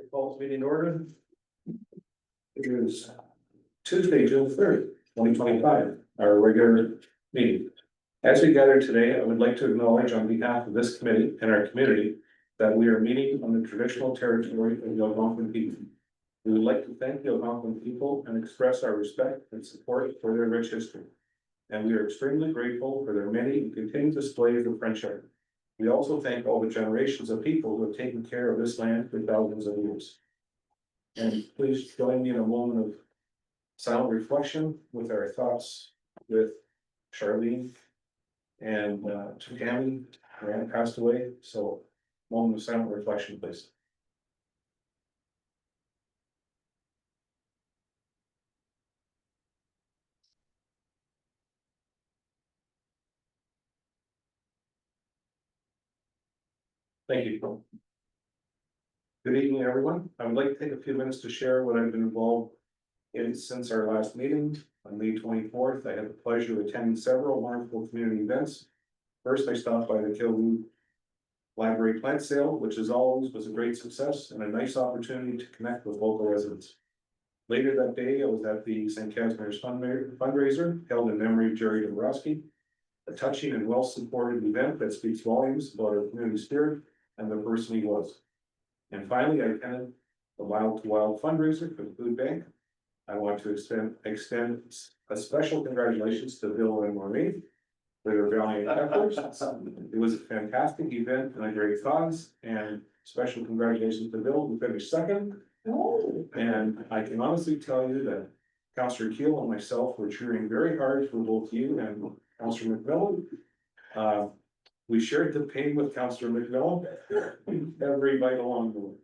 Calls meeting order. It is Tuesday, June 3rd, 2025, our regular meeting. As we gather today, I would like to acknowledge on behalf of this committee and our community that we are meeting on the traditional territory of the Algonquin people. We would like to thank the Algonquin people and express our respect and support for their rich history. And we are extremely grateful for their many and continued displays of friendship. We also thank all the generations of people who have taken care of this land for thousands of years. And please join me in a moment of silent reflection with our thoughts with Charlene and Tammy. Rand passed away, so moment of silent reflection, please. Thank you. Good evening, everyone. I would like to take a few minutes to share what I've been involved in since our last meeting on May 24th. I had the pleasure of attending several wonderful community events. First, I stopped by the Kilwoo Library plant sale, which as always was a great success and a nice opportunity to connect with local residents. Later that day, I was at the St. Casimir's fundraiser held in memory of Jerry Dombrowski, a touching and well-supported event that speaks volumes about our community spirit and the person he was. And finally, I attended the Wild to Wild fundraiser for the food bank. I want to extend a special congratulations to Bill and Maureen for their valiant efforts. It was a fantastic event and a great cause, and special congratulations to Bill, who finished second. And I can honestly tell you that Councillor Keel and myself were cheering very hard for both you and Councillor McMillan. We shared the pain with Councillor McMillan every bite along the way.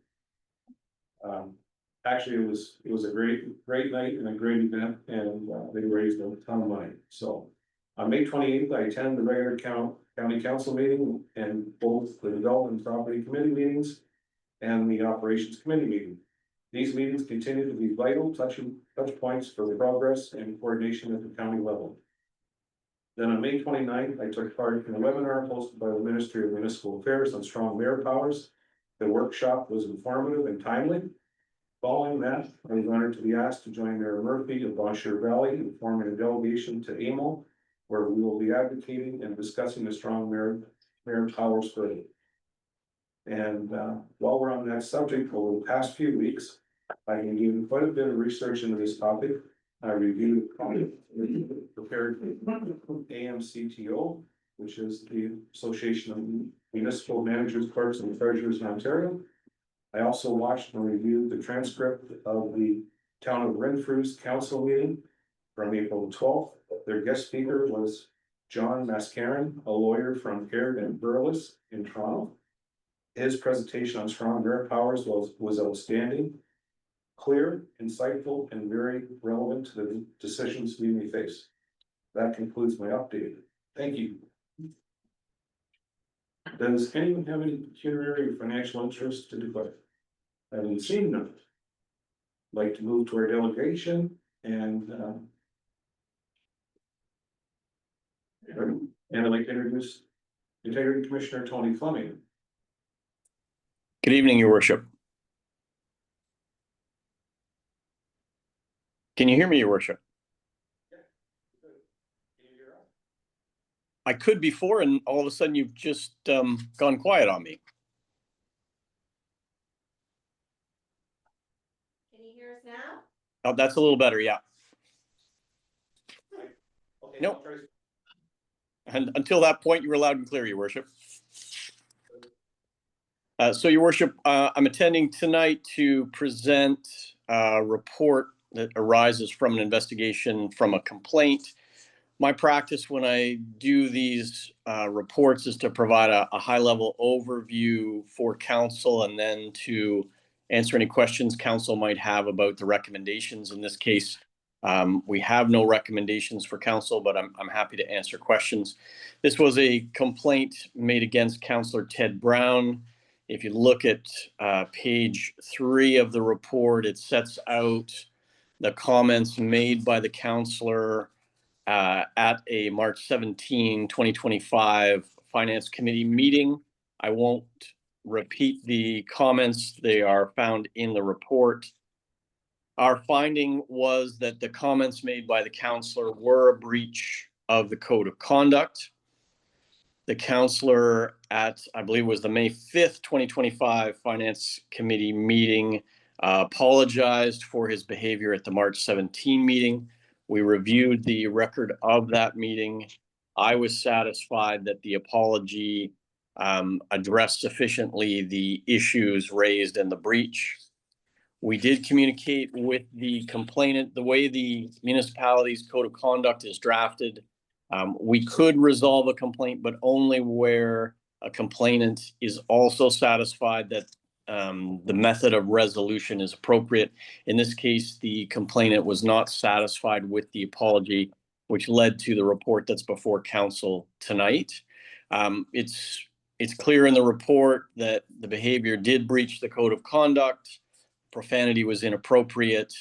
Actually, it was a great night and a great event, and they raised a ton of money. So on May 28th, I attended the regular county council meeting and both the development property committee meetings and the operations committee meeting. These meetings continue to be vital touch points for the progress and coordination at the county level. Then on May 29th, I took part in a webinar hosted by the Ministry of Municipal Affairs on strong mayor powers. The workshop was informative and timely. Following that, I was honored to be asked to join Mayor Murphy of Bon Cher Valley in forming a delegation to AMO, where we will be advocating and discussing the strong mayor powers further. And while we're on that subject, over the past few weeks, I've been doing quite a bit of research into this topic. I reviewed, prepared AMCTO, which is the Association of Municipal Managers, Clerks, and Treasurers in Ontario. I also watched and reviewed the transcript of the Town of Renfrew's council meeting from April 12th. Their guest speaker was John Mascarin, a lawyer from Caird and Burles in Toronto. His presentation on strong mayor powers was outstanding, clear, insightful, and very relevant to the decisions we may face. That concludes my update. Thank you. Does anyone have any pecuniary or financial interest to declare? Having seen none, like to move to our delegation and I'd like to introduce Integrity Commissioner Tony Fleming. Good evening, Your Worship. Can you hear me, Your Worship? I could before, and all of a sudden you've just gone quiet on me. Can you hear us now? Oh, that's a little better, yeah. Okay, Nope. And until that point, you were loud and clear, Your Worship. So, Your Worship, I'm attending tonight to present a report that arises from an investigation from a complaint. My practice when I do these reports is to provide a high-level overview for council and then to answer any questions council might have about the recommendations. In this case, we have no recommendations for council, but I'm happy to answer questions. This was a complaint made against Councillor Ted Brown. If you look at page 3 of the report, it sets out the comments made by the councillor at a March 17, 2025 Finance Committee meeting. I won't repeat the comments. They are found in the report. Our finding was that the comments made by the councillor were a breach of the Code of Conduct. The councillor at, I believe it was the May 5th, 2025 Finance Committee meeting apologized for his behavior at the March 17 meeting. We reviewed the record of that meeting. I was satisfied that the apology addressed sufficiently the issues raised in the breach. We did communicate with the complainant. The way the municipality's code of conduct is drafted, we could resolve a complaint, but only where a complainant is also satisfied that the method of resolution is appropriate. In this case, the complainant was not satisfied with the apology, which led to the report that's before council tonight. It's clear in the report that the behavior did breach the code of conduct. Profanity was inappropriate.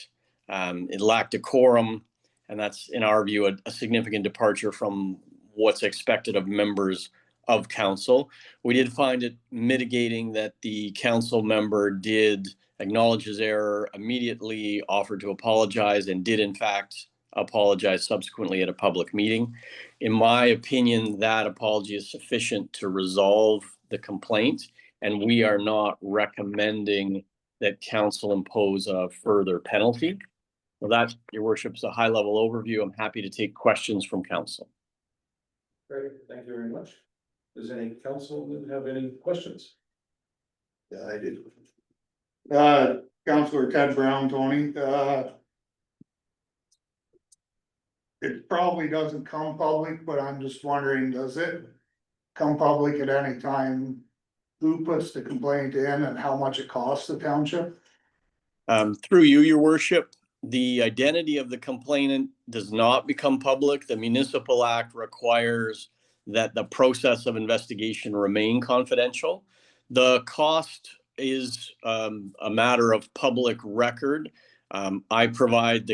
It lacked decorum, and that's, in our view, a significant departure from what's expected of members of council. We did find it mitigating that the council member did acknowledge his error immediately, offered to apologize, and did in fact apologize subsequently at a public meeting. In my opinion, that apology is sufficient to resolve the complaint, and we are not recommending that council impose a further penalty. Well, that, Your Worship, is a high-level overview. I'm happy to take questions from council. Great, thank you very much. Does any council have any questions? Yeah, I did. Councillor Ted Brown, Tony, it probably doesn't come public, but I'm just wondering, does it come public at any time? Who puts the complaint in and how much it costs the township? Through you, Your Worship, the identity of the complainant does not become public. The Municipal Act requires that the process of investigation remain confidential. The cost is a matter of public record. I provide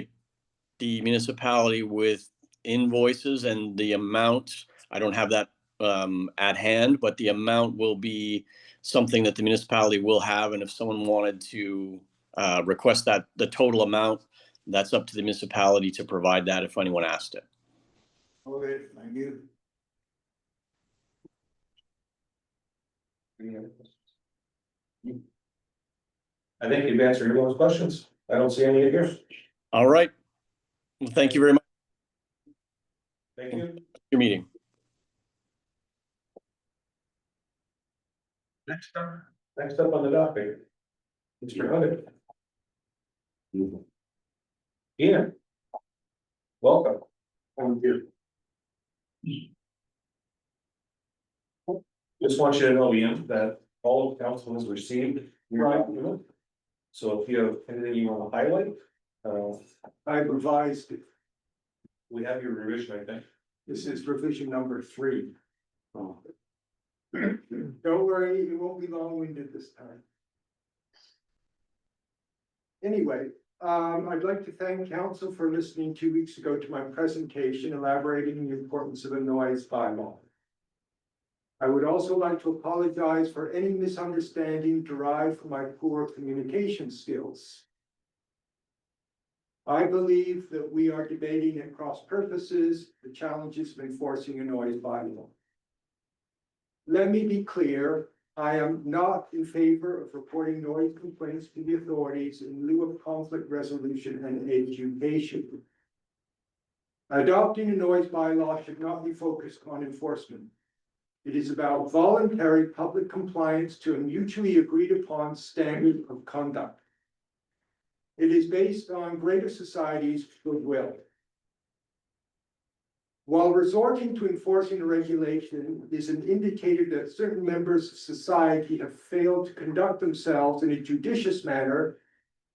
the municipality with invoices, and the amount, I don't have that at hand, but the amount will be something that the municipality will have. And if someone wanted to request that, the total amount, that's up to the municipality to provide that if anyone asked it. Okay, thank you. Any other questions? I think you've answered everyone's questions. I don't see any here. All right. Well, thank you very much Thank you. for your meeting. Next up on the docket, Mr. Huddit. Ian. Welcome. Thank you. Just want you to know, Ian, that all of council has received your document. So if you have anything you want to highlight, I revised it. we have your revision, I think. This is revision number 3. Oh. Don't worry, it won't be long-winded this time. Anyway, I'd like to thank council for listening 2 weeks ago to my presentation elaborating on the importance of a noise bylaw. I would also like to apologize for any misunderstanding derived from my poor communication skills. I believe that we are debating at cross purposes the challenges of enforcing a noise bylaw. Let me be clear, I am not in favor of reporting noise complaints to the authorities in lieu of conflict resolution and education. Adopting a noise bylaw should not be focused on enforcement. It is about voluntary public compliance to a mutually agreed upon standard of conduct. It is based on greater society's goodwill. While resorting to enforcing a regulation is an indicator that certain members of society have failed to conduct themselves in a judicious manner,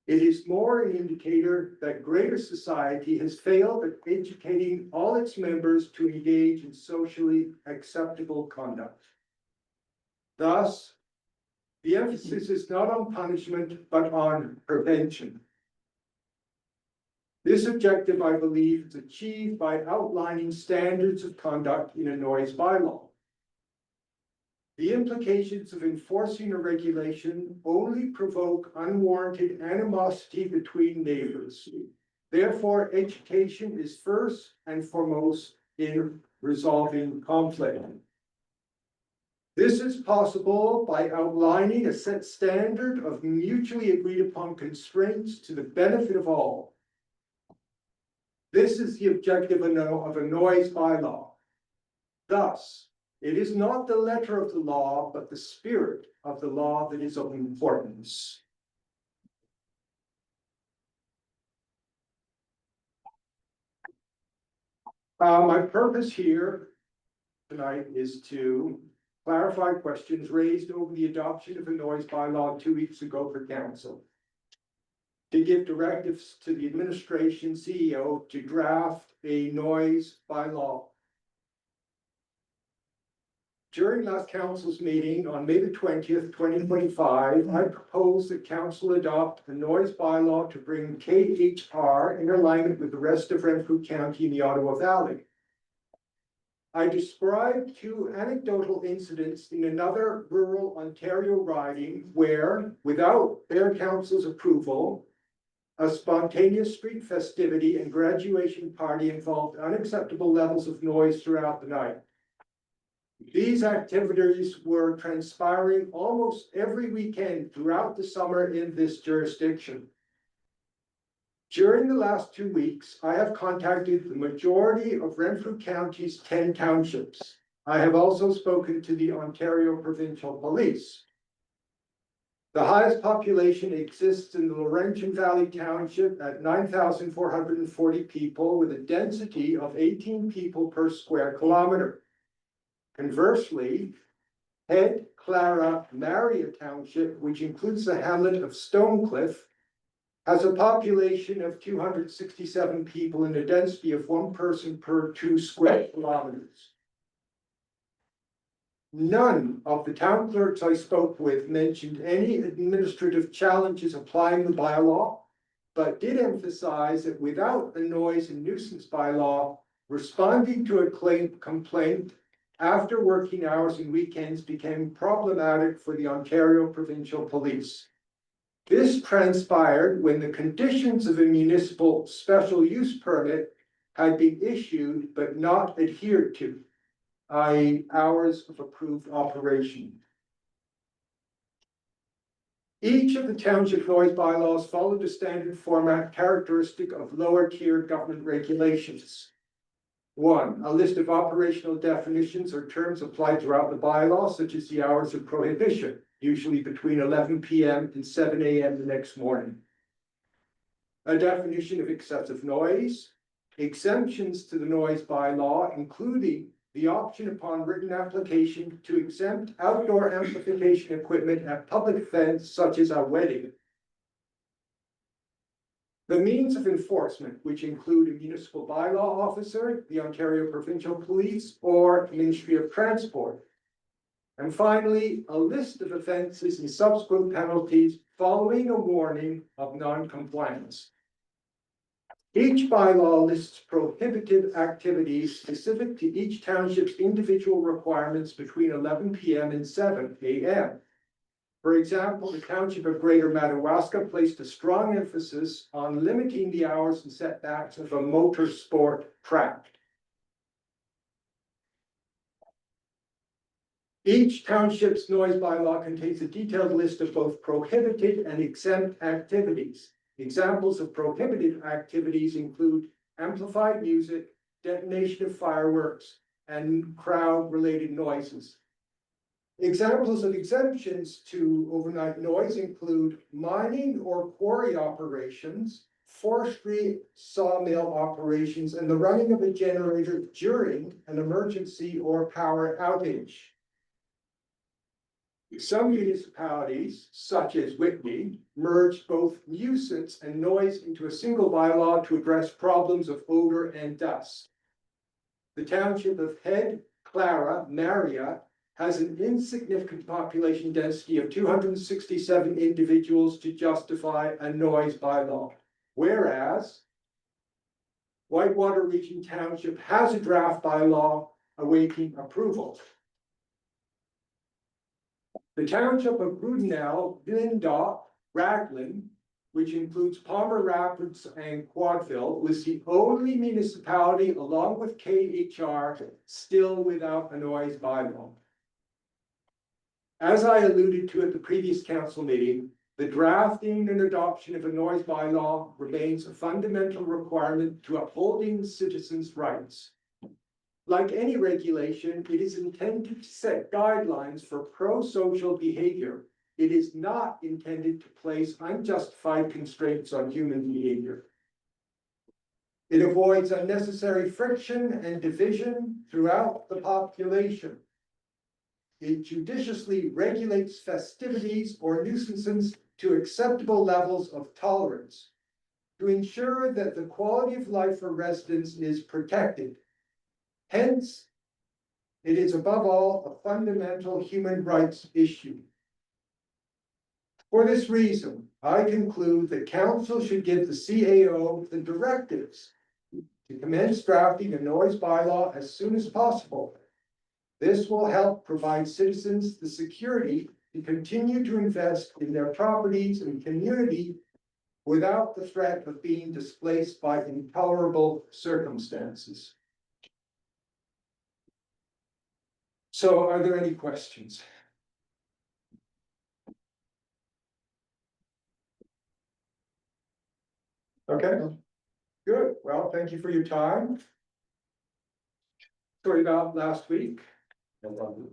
it is more an indicator that greater society has failed at educating all its members to engage in socially acceptable conduct. Thus, the emphasis is not on punishment, but on prevention. This objective, I believe, is achieved by outlining standards of conduct in a noise bylaw. The implications of enforcing a regulation only provoke unwarranted animosity between neighbors. Therefore, education is first and foremost in resolving conflict. This is possible by outlining a set standard of mutually agreed upon constraints to the benefit of all. This is the objective of a noise bylaw. Thus, it is not the letter of the law, but the spirit of the law that is of importance. My purpose here tonight is to clarify questions raised over the adoption of a noise bylaw 2 weeks ago for council, to give directives to the administration CEO to draft a noise bylaw. During last council's meeting on May the 20th, 2025, I proposed that council adopt a noise bylaw to bring KHR in alignment with the rest of Renfrew County in the Ottawa Valley. I described 2 anecdotal incidents in another rural Ontario riding where, without their council's approval, a spontaneous street festivity and graduation party involved unacceptable levels of noise throughout the night. These activities were transpiring almost every weekend throughout the summer in this jurisdiction. During the last 2 weeks, I have contacted the majority of Renfrew County's 10 townships. I have also spoken to the Ontario Provincial Police. The highest population exists in the Laurentian Valley Township at 9,440 people with a density of 18 people per square kilometer. Conversely, Head Clara Maria Township, which includes the hamlet of Stonecliff, has a population of 267 people and a density of 1 person per 2 square kilometers. None of the town clerks I spoke with mentioned any administrative challenges applying the bylaw, but did emphasize that without a noise and nuisance bylaw, responding to a complaint after working hours and weekends became problematic for the Ontario Provincial Police. This transpired when the conditions of a municipal special use permit had been issued but not adhered to, i.e. hours of approved operation. Each of the township noise bylaws followed a standard format characteristic of lower tier government regulations. 1, a list of operational definitions or terms applied throughout the bylaw, such as the hours of prohibition, usually between 11 p.m. and 7 a.m. the next morning. A definition of excessive noise, exemptions to the noise bylaw, including the option upon written application to exempt outdoor amplification equipment at public events such as a wedding. The means of enforcement, which include a municipal bylaw officer, the Ontario Provincial Police, or Ministry of Transport. And finally, a list of offenses and subsequent penalties following a warning of non-compliance. Each bylaw lists prohibited activities specific to each township's individual requirements between 11 p.m. and 7 a.m. For example, the township of Greater Madawaska placed a strong emphasis on limiting the hours and setbacks of a motor sport track. Each township's noise bylaw contains a detailed list of both prohibited and exempt activities. Examples of prohibited activities include amplified music, detonation of fireworks, and crowd-related noises. Examples of exemptions to overnight noise include mining or quarry operations, forestry, sawmill operations, and the running of a generator during an emergency or power outage. Some municipalities, such as Whitney, merged both nuisance and noise into a single bylaw to address problems of odor and dust. The township of Head Clara, Maria, has an insignificant population density of 267 individuals to justify a noise bylaw, whereas Whitewater Region Township has a draft bylaw awaiting approval. The township of Brudenell, Glendock, Raglan, which includes Palmer Rapids and Quadville, was the only municipality along with KHR still without a noise bylaw. As I alluded to at the previous council meeting, the drafting and adoption of a noise bylaw remains a fundamental requirement to upholding citizens' rights. Like any regulation, it is intended to set guidelines for pro-social behavior. It is not intended to place unjustified constraints on human behavior. It avoids unnecessary friction and division throughout the population. It judiciously regulates festivities or nuisances to acceptable levels of tolerance to ensure that the quality of life for residents is protected. Hence, it is above all a fundamental human rights issue. For this reason, I conclude that council should give the CAO the directives to commence drafting a noise bylaw as soon as possible. This will help provide citizens the security to continue to invest in their properties and community without the threat of being displaced by intolerable circumstances. So are there any questions? Okay, good. Well, thank you for your time. Sorry about last week. No problem.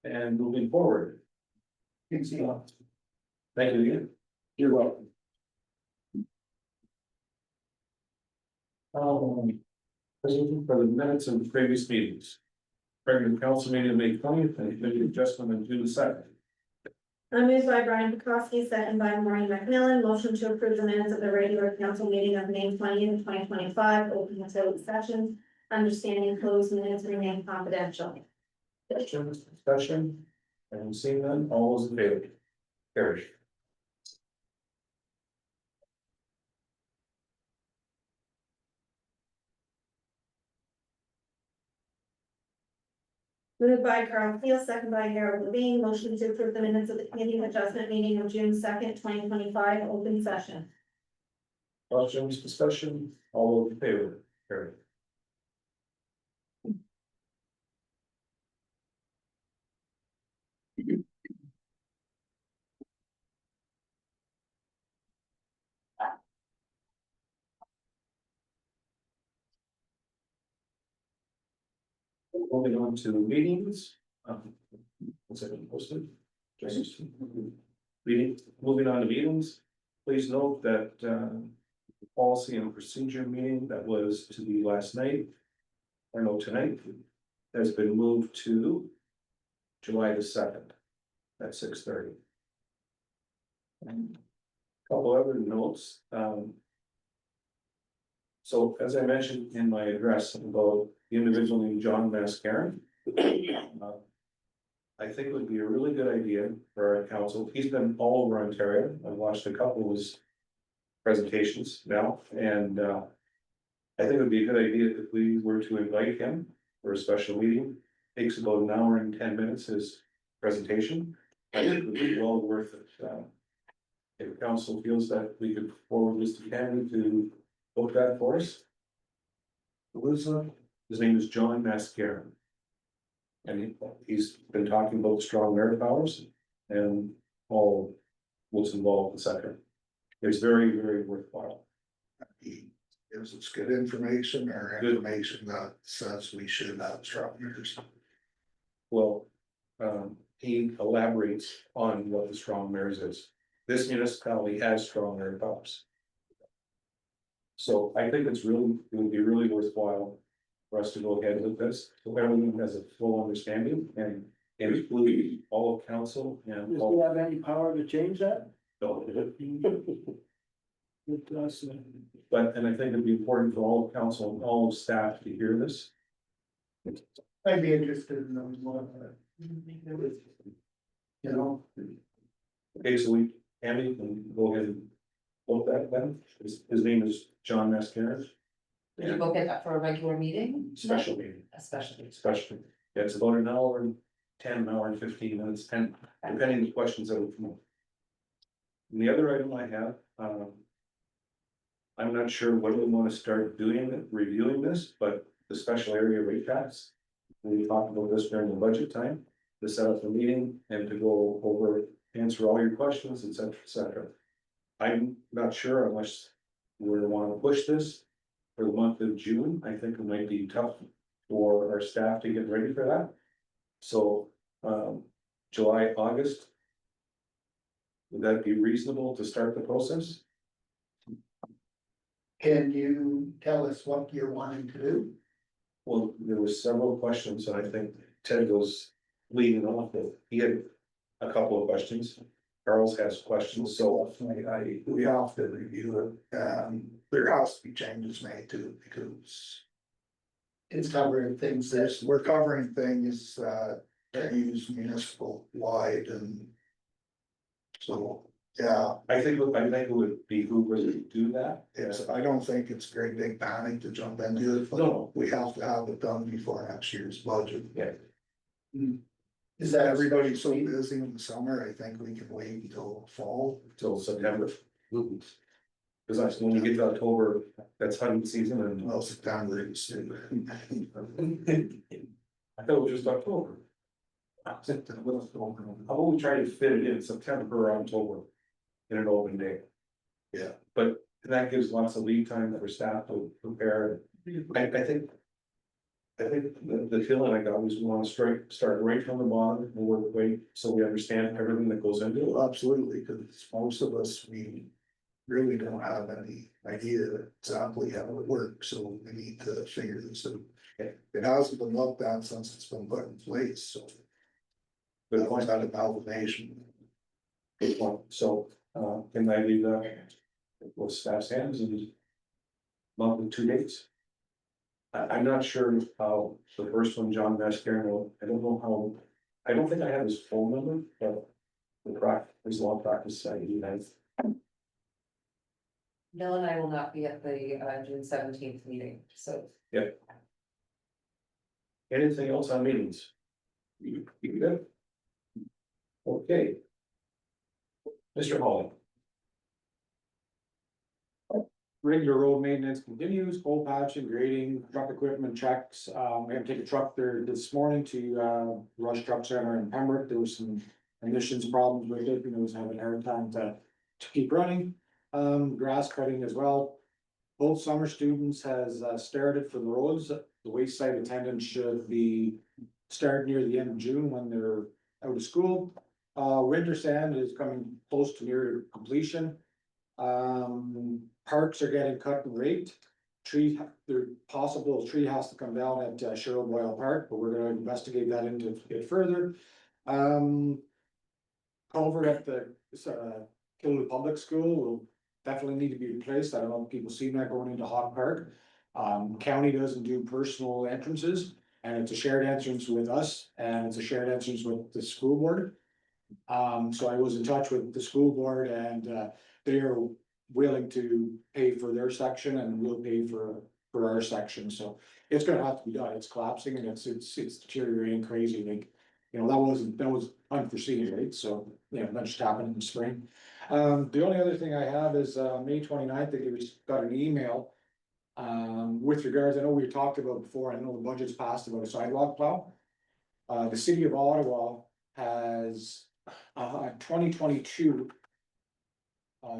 And moving forward. Thank you again. You're welcome. For the minutes of the previous meetings. Regular council meeting on May 20th and committee adjustment on June 2nd. Moved by Brian Bukowski, second by Maureen McMillan, motion to approve the minutes of the regular council meeting of May 20th, 2025, open utility session. Understanding closed minutes remain confidential. Questions, discussion, and seeing none, all those in favor? Carried. Moved by Carl Teal, second by Harold Levine, motion to approve the minutes of the committee adjustment meeting of June 2nd, 2025, open session. Questions, discussion, all those in favor? Carried. Moving on to meetings. What's that posted? Just meeting, moving on to meetings. Please note that the policy and procedure meeting that was to be last night, or no, tonight, has been moved to July the 2nd at 6:30. Couple other notes. So as I mentioned in my address about the individual named John Mascaron. I think it would be a really good idea for our council. He's been all over Ontario. I've watched a couple of his presentations now, and I think it would be a good idea if we were to invite him for a special meeting. Takes about an hour and 10 minutes, his presentation. I think it would be well worth it. If council feels that we could forward this to Candy to book that for us. His name is John Mascaron. And he's been talking about strong merit powers and all what's involved, etc. It's very, very worthwhile. He gives us good information or Good. information that says we should have strong meters. Well, he elaborates on what the strong mayors is. This municipality has strong merit powers. So I think it would be really worthwhile for us to go ahead with this, so everyone has a full understanding and include all of council and Does he all. have any power to change that? But, and I think it'd be important for all of council and all of staff to hear this. I'd be interested in those more. You know, Okay, so Andy can go ahead and vote that then. His name is John Mascaron. Did you book it for a regular meeting? Special meeting, A special meeting. especially. Yeah, it's about an hour and 10, an hour and 15 minutes, and depending on the questions that will come up. And the other item I have, I'm not sure when we want to start reviewing this, but the special area rate tax. We talked about this during the budget time, to set up the meeting and to go over, answer all your questions, et cetera, et cetera. I'm not sure unless we want to push this for the month of June. I think it might be tough for our staff to get ready for that. So, July, August. Would that be reasonable to start the process? Can you tell us what you're wanting to do? Well, there were several questions that I think Ted was leading off with. He had a couple of questions. Charles has questions, so We have to review it, there has to be changes made to it because. It's covering things that, We're covering things that use municipal wide and. So, yeah, I think it would behoove us to do that. I don't think it's a great big panic to jump into it, but No. we have to have it done before next year's budget. Yeah. is that Everybody's so busy in the summer, I think we can wait until fall. Till September. Cause that's when we get to October, that's hunting season and Well, September is. I thought it was just October. How about we try to fit it in September or October in an open day? Yeah. But that gives lots of lead time for staff to prepare. I think the feeling I got was we want to start right from the bottom and work way, so we understand everything that goes into it. Well, absolutely, because most of us, we really don't have any idea exactly how it works, so we need to figure this out. It hasn't been looked at since it's been put in place, so. Good That was point. that amalgamation. Good point. So, can I leave that with staff's hands and month with 2 dates? I'm not sure how the first one, John Mascaron, I don't know how, I don't think I have his phone number, but there's a lot of practice I do have. Bill and I will not be at the June 17th meeting, so. Anything else on meetings? You good? Okay. Mr. Hall. Regular road maintenance continues, coal patching, grading, truck equipment checks. We had to take a truck there this morning to Rush Truck Center in Pembroke. There was some emissions problems with it, and it was having a hard time to keep running. Grass cutting as well. Both summer students has started for the roads. The wayside attendance should be starting near the end of June when they're out of school. Winter sand is coming close to near completion. Parks are getting cut and raked. Tree, there possible tree has to come down at Cheryl Boyle Park, but we're gonna investigate that into it further. Culvert at the Killaloe Public School, definitely need to be replaced. I don't know if people see that going into Hawk Park. County doesn't do personal entrances, and it's a shared entrance with us, and it's a shared entrance with the school board. So I was in touch with the school board, and they are willing to pay for their section, and we'll pay for our section, so it's gonna have to be done. It's collapsing and it's deteriorating crazy, like, you know, that was unforeseen, right? So, you know, that just happened in the spring. The only other thing I have is, May 29th. I think we got an email. With regards, I know we talked about before, I know the budget's passed about a sidewalk plow. The city of Ottawa has, 2022.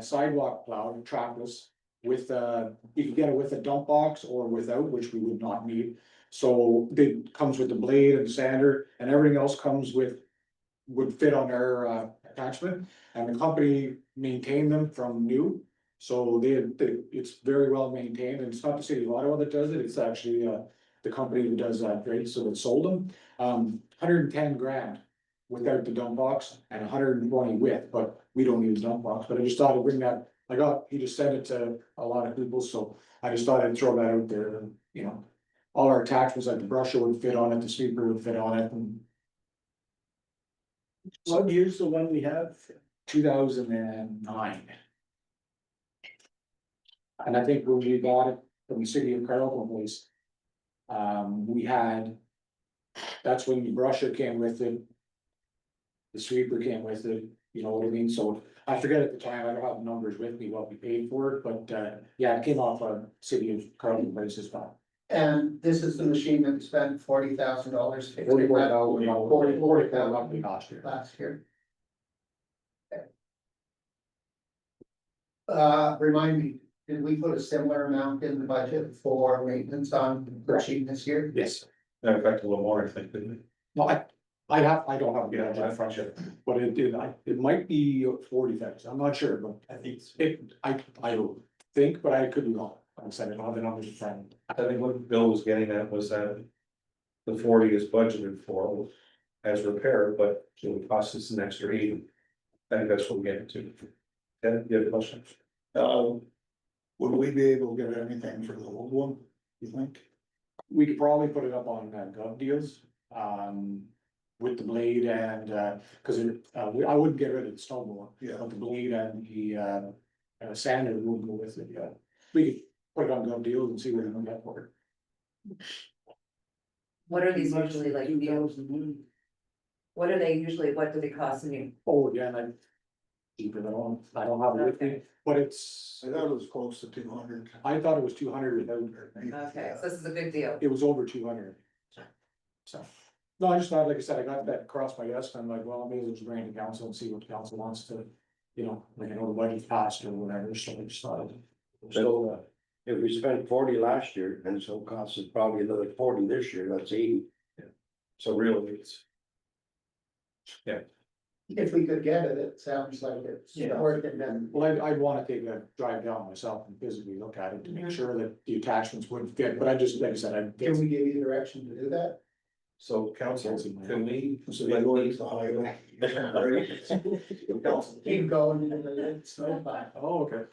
Sidewalk plow, trackless, with, you can get it with a dump box or without, which we would not need. So it comes with the blade and sander, and everything else comes with, would fit on our, attachment. And the company maintained them from new, so it's very well maintained, and it's not the city of Ottawa that does it, it's actually, the company that does that, right, so that sold them. 110 grand without the dump box, and 120 with, but we don't use dump box, but I just thought I'd bring that. He just sent it to a lot of people, so I just thought I'd throw that out there, and, you know. All our attachments, like the brusher would fit on it, the sweeper would fit on it, and What year's the one we have? 2009. And I think when we bought it from the city of Carleton Place, we had, that's when the brusher came with it. The sweeper came with it, you know what I mean, so I forget at the time, I don't have the numbers with me, what we paid for it, but, yeah, it came off of city of Carleton Place as well. And this is the machine that spent $40,000. $44,000 roughly last year. Last year. Remind me, did we put a similar amount in the budget for maintenance on the machine this year? Yes, In fact, a little more, I think, didn't it? no, I don't have. Yeah, budget I front you. But it might be 40,000, I'm not sure, but I think I don't think, but I could be wrong. Like I said, I don't have the numbers in front of me. I think what Bill was getting at was that the 40 is budgeted for as repair, but it would cost us an extra 80. I think that's what we're getting to. Ted, you have a question? Would we be able to get anything for the old one, you think? We could probably put it up on Gov Deals, with the blade and, cause I wouldn't get rid of the snow blower. Yeah. But the blade and the, sander would go with it, yeah. We could put it on Gov Deals and see what we can get for it. What are these usually like? What are they usually, what do they cost you? Oh, yeah, and I cheaper than all, I don't have it with me, but it's, I thought it was close to 200. I thought it was 200 without, Okay, so this is a big deal. it was over 200. So, no, I just thought, like I said, I got that across my desk, I'm like, well, I may as well just bring it to council and see what the council wants to, you know, like I know the budget's passed or whatever, so I just thought. So, if we spent 40 last year, and so costs us probably another 40 this year, that's 80. So really, it's. If we could get it, it sounds like it's worth it then. Well, I'd wanna take a drive down myself and physically look at it to make sure that the attachments would fit, but I just, like I said, Can we give you direction to do that? So council, can we? So they go into the highway. Keep going into the snow pile. Oh, okay.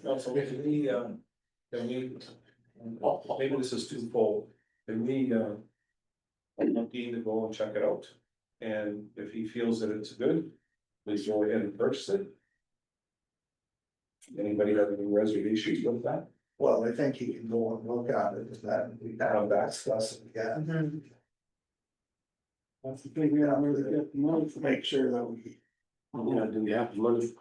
Council, can we, maybe this is twofold, can we, want Dean to go and check it out? And if he feels that it's good, please go ahead and purchase it. Anybody have any reservations with that? Well, I think he can go and look at it, is that we have that stuff, yeah. Have to figure out where to get the money To make sure that we. Yeah, do we have the money?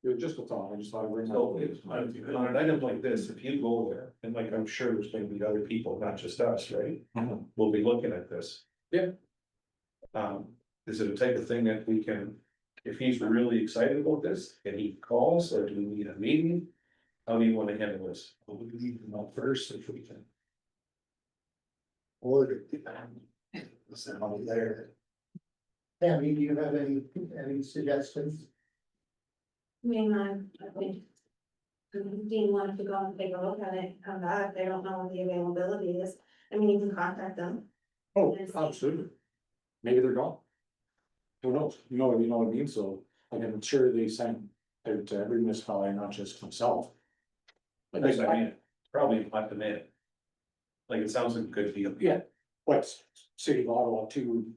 It was just a thought, I just thought I'd bring that So up. it's, on an item like this, if you go there, and like I'm sure there's gonna be other people, not just us, right? Mhm. We'll be looking at this. Yeah. Is it a type of thing that we can, if he's really excited about this, and he calls, or do we need a meeting? How do you wanna handle this? Well, we need to know first if we can. Order. Is there money there? Tammy, do you have any suggestions? I mean, I think. Dean wanted to go and take a look at it, come back, they don't know what the availability is, I mean, you can contact them. Oh, absolutely. Maybe they're gone. who knows, you know what I mean, so, like, I'm sure they sent it to every municipality, not just himself. But Like, I mean, probably not the minute. Like, it sounds like a good deal. yeah, what's City of Ottawa two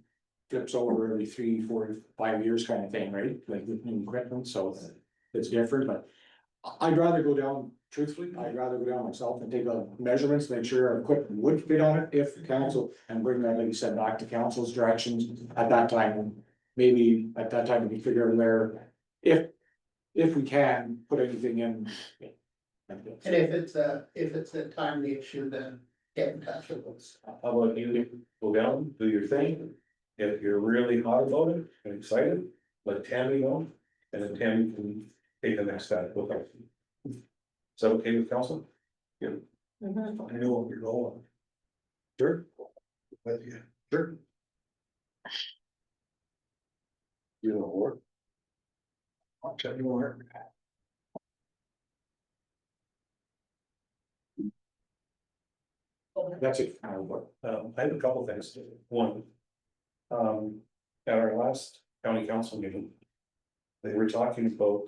flips over every 3, 4, 5 years kind of thing, right? Like with new equipment, so it's different, but I'd rather go down, truthfully, I'd rather go down myself and take the measurements, make sure our equipment would fit on it if council, and bring that, like you said, back to council's directions at that time. Maybe at that time, we figure out where, if we can, put anything in. And if it's a timely issue, then get in touch with us. How about you go down, do your thing? If you're really hot about it and excited, let Tammy know, and then Tammy can take the next step with us. Is that okay with council? Yeah. I know what you're going. Sure. With you. Sure. You know, work. I'll tell you more. That's it. I have a couple things. One. At our last county council meeting. They were talking about.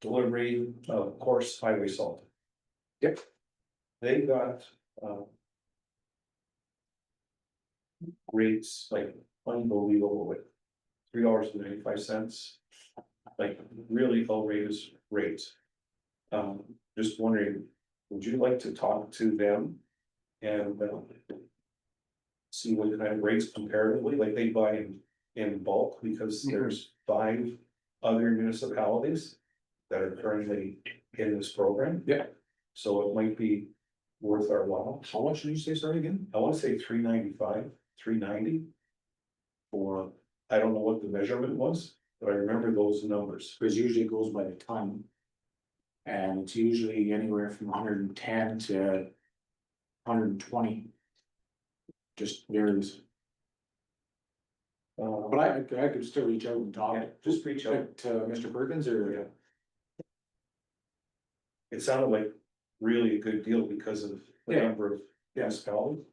Delivery of coarse highway salt. Yep. They got, rates like unbelievable with $3.95. Like really outrageous rates. Just wondering, would you like to talk to them? And see what kind of rates comparatively, like they buy in bulk, because there's 5 other municipalities that are currently in this program. Yeah. So it might be worth our while. How much did you say, sorry again? I wanna say $3.95, $3.90. For, I don't know what the measurement was, but I remember those numbers. Because usually it goes by the ton. And it's usually anywhere from 110 to 120. Just varies, but I could still reach out and talk. Yeah, just reach out. To Mr. Perkins or. It sounded like really a good deal because of the Yeah. number of municipalities.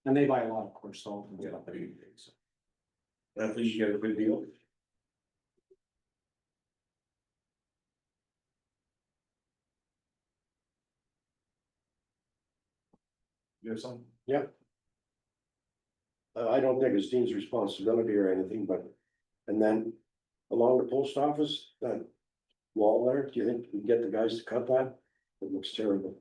And they buy a lot of course salt and stuff. So. At least you get a good deal. You have something? Yeah. I don't think it's Dean's responsibility or anything, but, and then along the post office, that wall there, do you think we can get the guys to cut that? It looks terrible.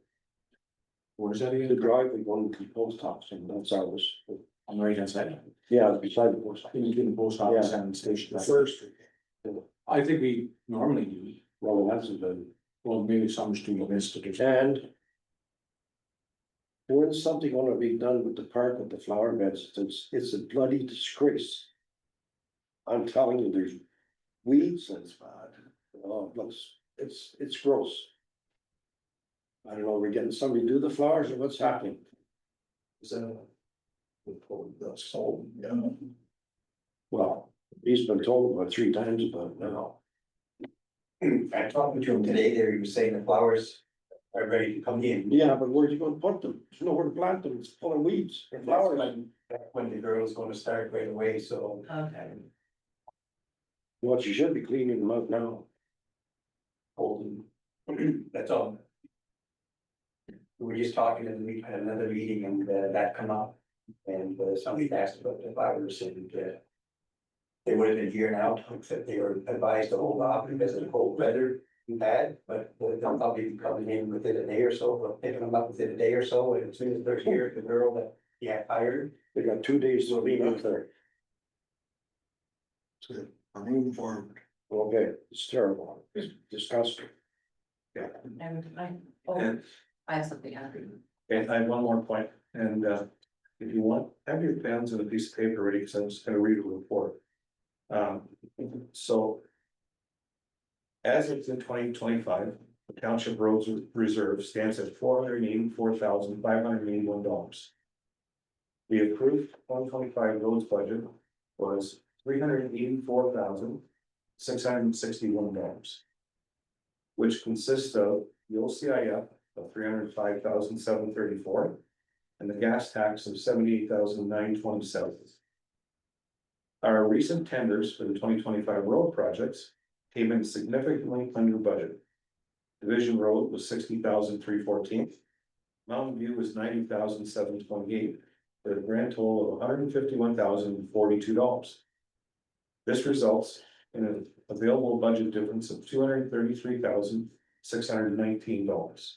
Where's that The again? driveway going to the post office, and that's ours. On the right hand side. Yeah, it's beside the post I office. think between the post office Yeah. and the station. First. I think we normally do, Well, that's the, well, maybe some student missed it or something. and when is something gonna be done with the park with the flower beds? It's a bloody disgrace. I'm telling you, there's weeds and it's bad. Oh, it looks, it's gross. I don't know, we're getting somebody to do the flowers or what's happening? Is that? The soul, yeah. Well, he's been told about 3 times, but no. I talked to him today, there he was saying the flowers are ready to come in. Yeah, but where's he gonna put them? There's nowhere to plant them, it's full of weeds and flowers. That's when the girl's gonna start right away, so. Okay. What you should be cleaning them out now. Holding. That's all. We were just talking in another meeting and that come up. And somebody asked about the flowers and they would have been here now, except they were advised to hold off because of the cold weather we had, but they'll probably be coming in within a day or so, we're picking them up within a day or so, and as soon as they're here, the girl that he had hired. They got 2 days to leave out there. I'm moving forward. Okay, it's terrible, it's disgusting. And, I have something happy. and I have one more point, and, if you want, have your pens and a piece of paper ready, because I'm just gonna read a report. So. As of in 2025, the township roads reserve stands at $484,581. The approved 2025 roads budget was $384,661. Which consists of the OCIF of $305,734. And the gas tax of $78,927. Our recent tenders for the 2025 road projects came in significantly under budget. Division Road was 60,314. Mountain View was 90,728, for a grand total of $151,042. This results in an available budget difference of $233,619.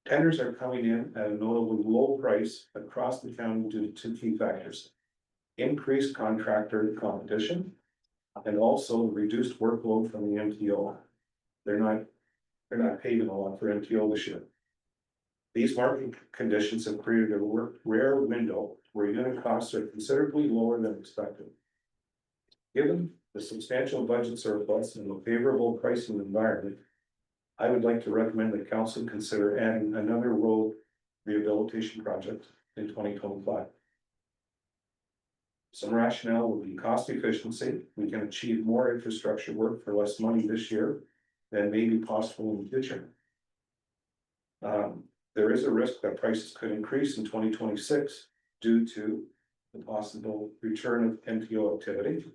Tenders are coming in at a notably low price across the county due to two key factors: increased contractor competition and also reduced workload from the MTO. They're not paving a lot for MTO this year. These market conditions have created a rare window where unit costs are considerably lower than expected. Given the substantial budget surplus and the favorable pricing environment, I would like to recommend that council consider adding another road rehabilitation project in 2025. Some rationale would be cost efficiency. We can achieve more infrastructure work for less money this year than may be possible in the future. There is a risk that prices could increase in 2026 due to the possible return of MTO activity,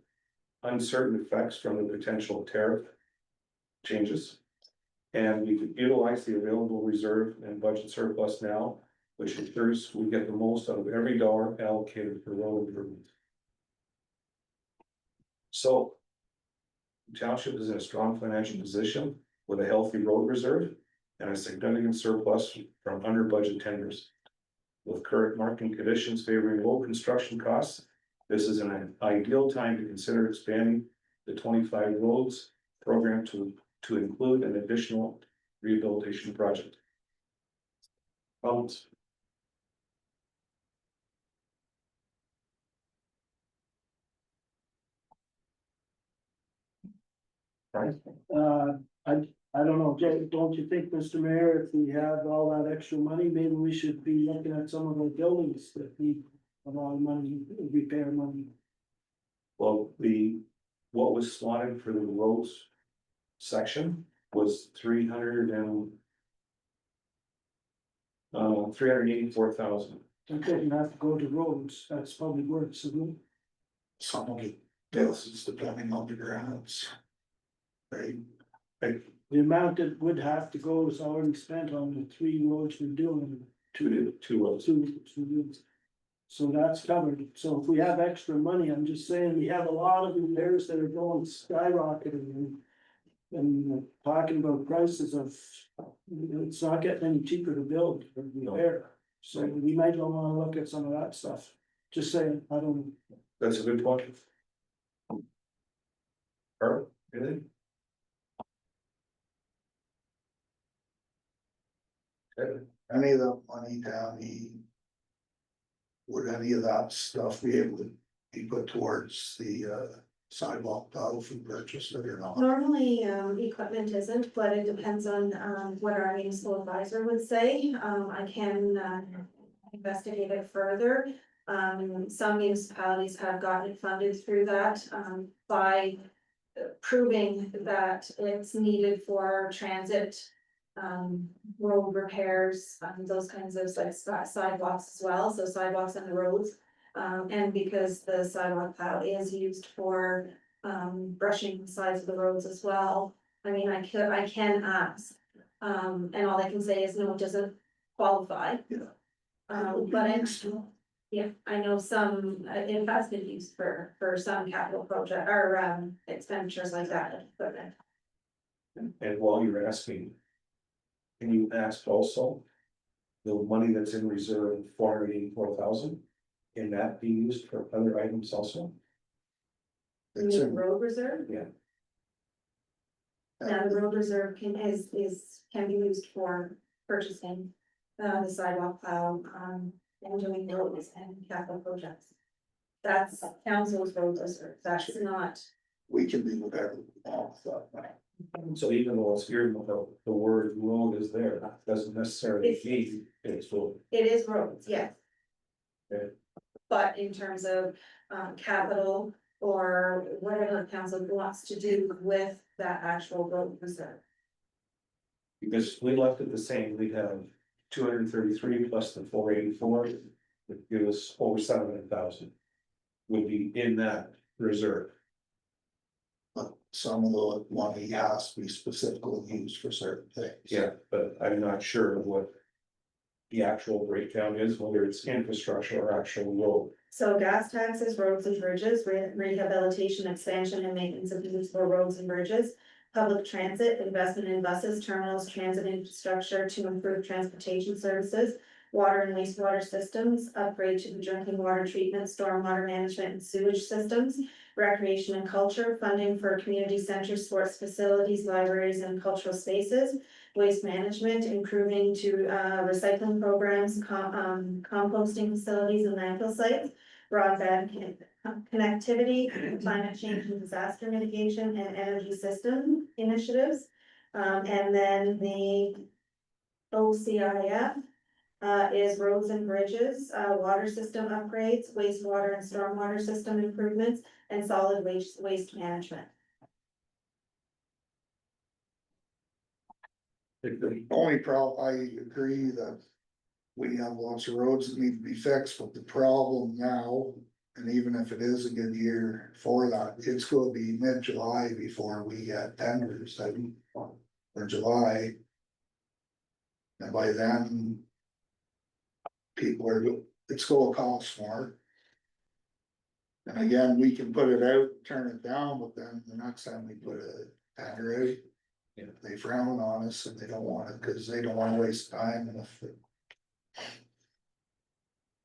uncertain effects from the potential tariff changes. And we could utilize the available reserve and budget surplus now, which ensures we get the most out of every dollar allocated for road improvement. So the township is in a strong financial position with a healthy road reserve and a significant surplus from under budget tenders. With current market conditions favoring low construction costs, this is an ideal time to consider expanding the 25 roads program to include an additional rehabilitation project. Comments? Right. I don't know, don't you think, Mr. Mayor, if we have all that extra money, maybe we should be looking at some of the buildings that need a lot of money, repair money? Well, what was slotted for the roads section was 384,000. That doesn't have to go to roads, that's public works, isn't it? Some of it is depending on the grants. Right, The amount that would have to go is already spent on the 3 roads we're doing, Two roads. two roads. So that's covered, so if we have extra money, I'm just saying, we have a lot of repairs that are going skyrocketing and talking about prices of, it's not getting any cheaper to build or repair. So we might wanna look at some of that stuff, just saying, I don't know. That's a good point. Earl, anything? Okay. any of the money would any of that stuff be able to be put towards the sidewalk tile if we purchased it or not? Normally, equipment isn't, but it depends on, what our municipal advisor would say. I can, investigate it further. Some municipalities have gotten it funded through that, by proving that it's needed for transit, road repairs, those kinds of like sidewalks as well, so sidewalks on the roads. And because the sidewalk plow is used for, brushing the sides of the roads as well. I mean, I can ask, and all I can say is no, it doesn't qualify. Yeah. Yeah, I know some, it has been used for some capital project or, expenditures like that, equipment. And while you're asking, can you ask also the money that's in reserve, 484,000, can that be used for other items also? It's The in, road reserve? Yeah. Yeah, the road reserve can be used for purchasing, the sidewalk plow, and doing roads and capital projects. That's council's road reserve, that's not, we can do whatever we want with that money. So even though it's here, the word road is there, that doesn't necessarily It's- mean it's road. it is roads, yes. Okay. But in terms of, capital or whatever the council wants to do with that actual road reserve. Because we left it the same, we'd have 233 plus the 484, would give us over 700,000. would be in that reserve. But some of the money has to be specifically used for certain things. Yeah, but I'm not sure what the actual breakdown is, whether it's infrastructure or actual road. So gas taxes, roads and bridges, rehabilitation, expansion and maintenance of municipal roads and bridges. Public transit, investment in buses, terminals, transit infrastructure to improve transportation services. Water and wastewater systems, upgrade to the drinking water treatment, stormwater management and sewage systems. Recreation and culture, funding for community centers, sports facilities, libraries and cultural spaces. Waste management, improving to recycling programs, composting facilities and landfill sites. Broadband connectivity, climate change and disaster mitigation and energy system initiatives. And then the OCIF is roads and bridges, water system upgrades, wastewater and stormwater system improvements, and solid waste management. The only problem, I agree that we have lots of roads that need to be fixed, but the problem now, and even if it is a good year for that, it's gonna be mid-July before we get tenders, or July. And by then, people are, it's gonna cost more. And again, we can put it out, turn it down, but then the next time we put a tender out, they frown on us and they don't want it, cause they don't wanna waste time and if.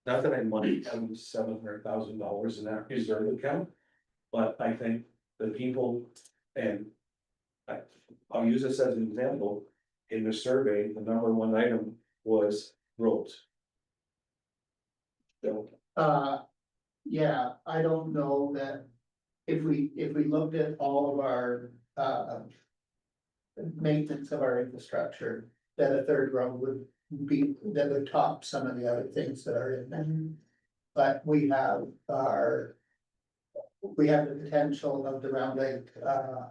Not that I money $700,000 in that reserve account, but I think the people and. I'll use this as an example, in the survey, the number one item was roads. So, Yeah, I don't know that if we looked at all of our, maintenance of our infrastructure, that a third road would be, that would top some of the other things that are in there. But we have the potential of the Round Lake,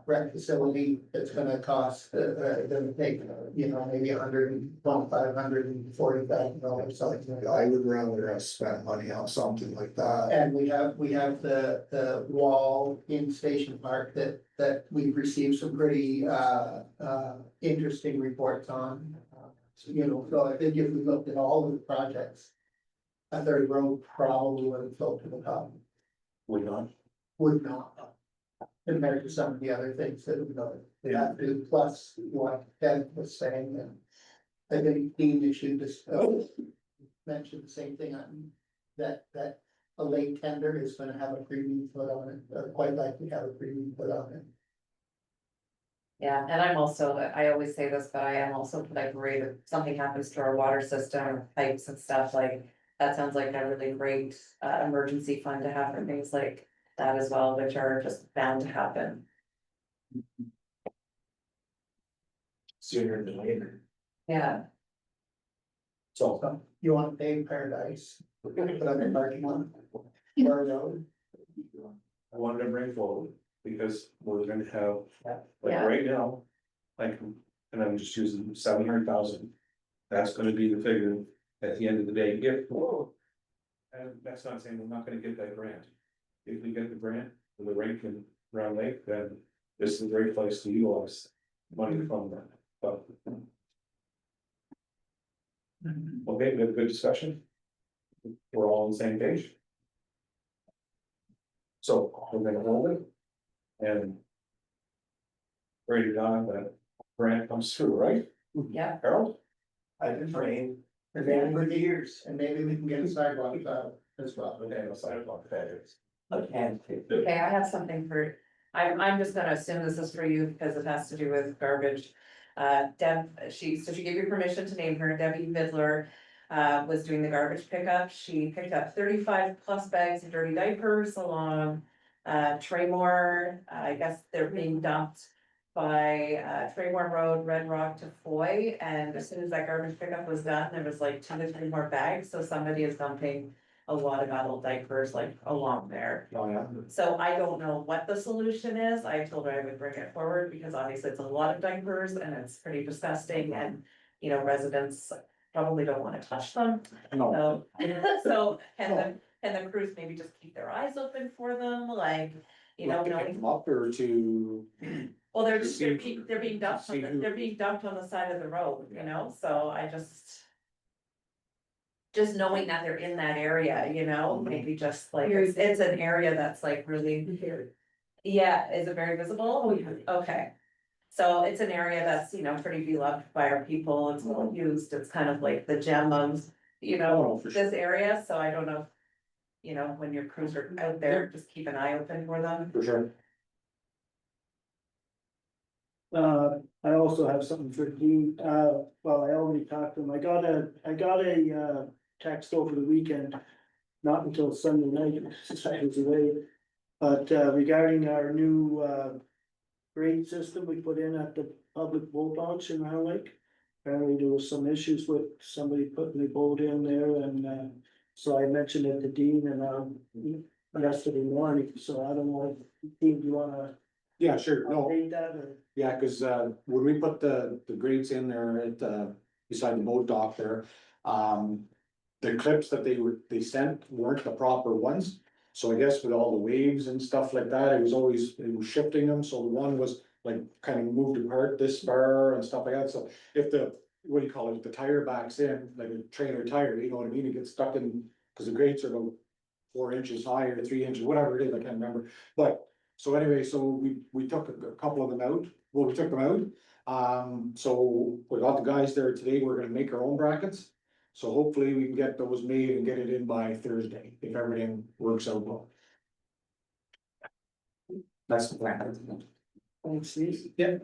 rec facility that's gonna cost, gonna take, maybe $140,000, something. I would rather have spent money on something like that. And we have the wall in Station Park that we've received some pretty, interesting reports on. So I think if we looked at all of the projects, a third road probably would have filled to the top. we're not. Would not. Compared to some of the other things that we have to do, plus what Ted was saying, and I think Dean issued this, mentioned the same thing, that a late tender is gonna have a premium put on it, or quite likely have a premium put on it. Yeah, and I'm also, I always say this, but I am also like worried if something happens to our water system, pipes and stuff, like. That sounds like a really great emergency fund to have for things like that as well, which are just bound to happen. Sooner than later. Yeah, So, You want to pay Paradise, put on the parking lot, or no? I wanted to bring forward, because we're gonna have, like Yeah. right now. Like, and I'm just using 700,000. That's gonna be the figure at the end of the day, if. And that's not saying we're not gonna get that grant. If we get the grant for the rink in Round Lake, then this is a great place to utilize money from that, but. Okay, we have a good discussion. We're all on the same page. So we're gonna hold it. And. Pray to God that grant comes through, right, yeah, Harold? I've been praying. And maybe for years, and maybe we can get a sidewalk as well. Okay, no sidewalk, that is. And okay, I have something for, I'm just gonna assume this is for you because it has to do with garbage. Deb, she gave you permission to name her, Debbie Vidler. Was doing the garbage pickup, she picked up 35 plus bags of dirty diapers along Traymore. I guess they're being dumped by Traymore Road, Red Rock to Foy, and as soon as that garbage pickup was done, there was like 2 to 3 more bags, so somebody is dumping a lot of adult diapers like along there. Oh, yeah. So I don't know what the solution is, I told her I would bring it forward, because obviously it's a lot of diapers and it's pretty disgusting, and residents probably don't wanna touch them. No, So, and then can the crews maybe just keep their eyes open for them, like, you know, Like to pick knowing, them up or to, well, they're to just, see- they're being dumped, see who- they're being dumped on the side of the road, you know, so I just knowing that they're in that area, you know, maybe just like, it's an area that's like really, yeah, is it very visible? Oh, yeah. Okay. So it's an area that's, you know, pretty beloved by our people, it's well used, it's kind of like the gem of, you know, Oh, for sure. this area, so I don't know. You know, when your crews are out there, just keep an eye open for them. for sure. I also have something for Dean, well, I already talked to him, I got a text over the weekend. Not until Sunday night, since I was away, but regarding our new grade system we put in at the public boat launch in Round Lake. Apparently there was some issues with somebody putting the boat in there and so I mentioned it to Dean and yesterday morning, so I don't know, Dean, do you wanna Yeah, sure, no, update that or? yeah, cause when we put the grates in there at beside the boat dock there. The clips that they sent weren't the proper ones. So I guess with all the waves and stuff like that, it was shifting them, so the one was like kind of moved apart this far and stuff like that, so if what do you call it, if the tire backs in, like a trailer tire, you know what I mean, it gets stuck in, cause the grates are about 4 inches high or 3 inches, whatever it is, I can't remember, but. So anyway, so we took a couple of them out, well, we took them out, so we got the guys there today, we're gonna make our own brackets. So hopefully we can get those made and get it in by Thursday, if everything works out well. That's the plan. Thanks, Steve. Yeah.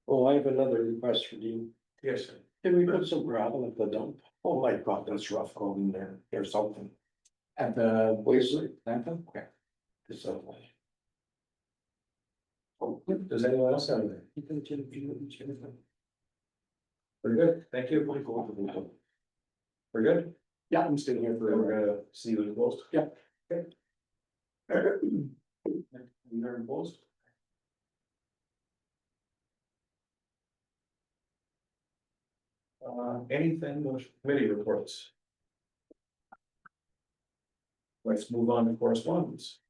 Oh, I have another request for you. Yes, sir. Can we put some gravel at the dump? Oh my God, that's rough going there, or something. At the Waste, landfill, okay. or something. Does anyone else have anything? You can get a few of each other. Very good, thank you. We're good? Yeah, I'm staying here We're for, gonna see you in closed. Yeah. Okay. You're in closed. Anything with committee reports? Let's move on to correspondence.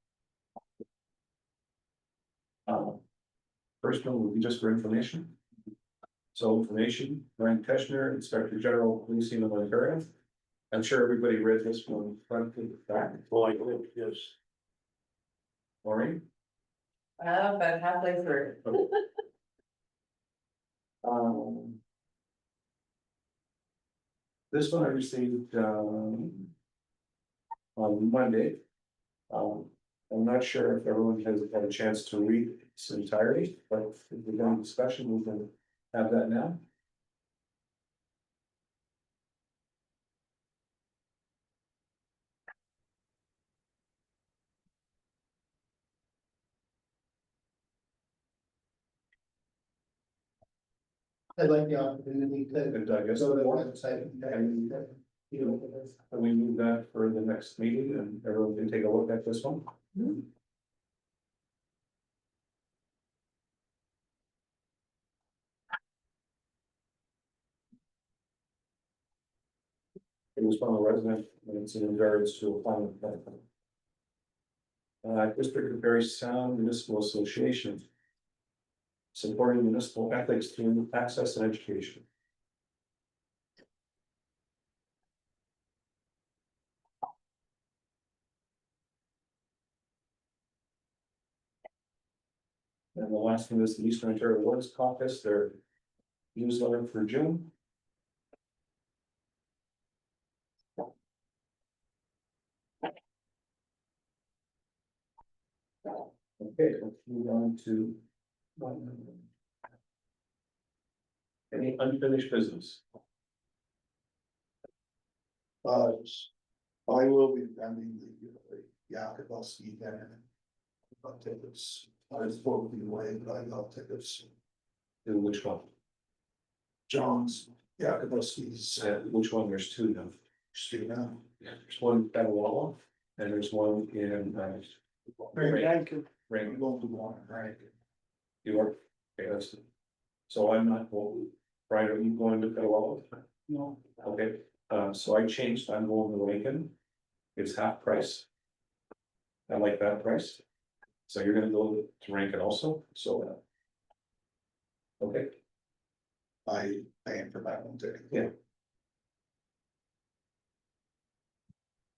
First one will be just for information. So information, Ryan Teschner, Inspector General, Policing of Ontario. I'm sure everybody read this one front to back. Oh, I did, yes. Maureen? But halfway through. Um. This one I received, on Monday. I'm not sure if everyone has had a chance to read its entirety, but if we're going to discussion, we can have that now. I'd like the opportunity to And I guess, go to the and website you know, we move that for the next meeting and everyone can take a look at this one. It was from a resident, and it's in regards to a final benefit. District of Barry Sound Municipal Association. Supporting municipal ethics through access and education. And the last one is the Eastern Ontario Awards Caucus, their newsletter for June. Okay, let's move on to. Any unfinished business? I will be attending the Yakubowski event. Got tickets, I was supposed to be away, but I got tickets. In which one? John's, Yakubowski's, Which one? There's two now. street now. Yeah, there's one at Walla and there's one in, Thank you. I'm Rankin. going to one, right? You are, okay, that's. So I'm not, well, Brian, are you going to Walla? No, Okay, So I changed, I'm going to Lincoln. It's half price. I like that price. So you're gonna go to Rankin also, so. Okay, I am for that one too. yeah.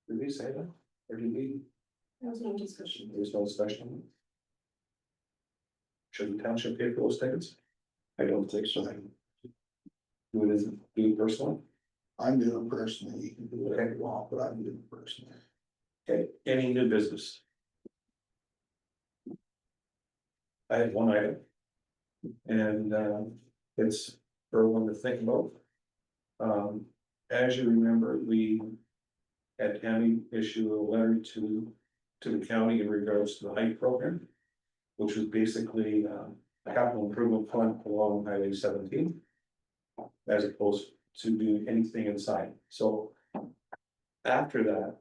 Did we say that? Or did we? There was no discussion. There's no discussion. Should the township pay for those tickets? I don't think so. Do it as, do it personally? I'm doing personally, you can do whatever you want, but I'm doing personally. Okay, any new business? I have one item. And it's for one to think about. As you remember, we had Tammy issue a letter to the county in regards to the height program. Which was basically a capital improvement fund along Highway 17. As opposed to doing anything inside, so. After that.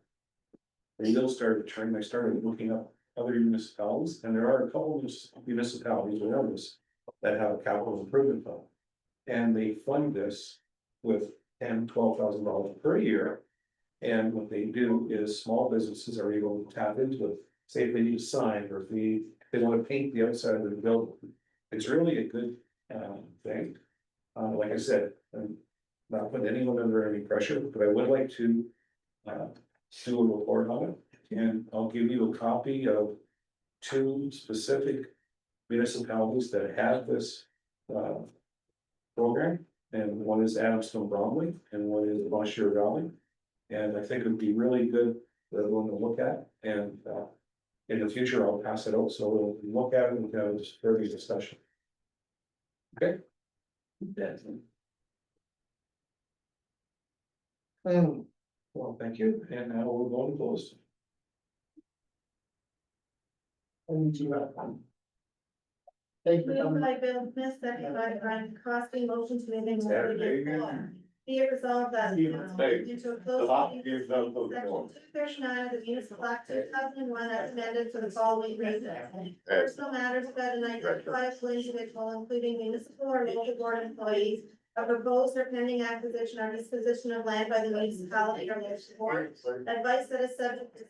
The wheels started turning, I started looking up other municipalities, and there are a couple of municipalities around us. That have a capital improvement fund. And they fund this with $10,000-12,000 per year. And what they do is small businesses are able to tap into it, say if they need a sign, or if they want to paint the outside of the building. It's really a good thing. Like I said, I'm not putting anyone under any pressure, but I would like to do a report on it. And I'll give you a copy of 2 specific municipalities that have this program. And one is Adamstown Bromley and one is Montshire Valley. And I think it'd be really good for everyone to look at, and in the future, I'll pass it out, so we'll look at it and have this further discussion. Okay? Well, thank you, and now we're going to close. Thank you. Moved by Bill Smith, second by Brian Cosby, motion to move into executive session. Be it resolved that the council moves into a closed meeting pursuant to section 239 of the Municipal Act 2001 as amended for the following reasons. Personal matters about an identifiable individual, including municipal or local board employees, a proposed or pending acquisition or disposition of land by the municipality or local board, advice that is subject to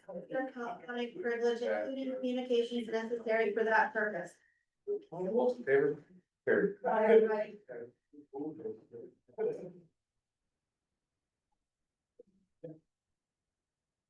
public privilege, including communications necessary for that purpose. All those in favor? Carried. Bye, everybody.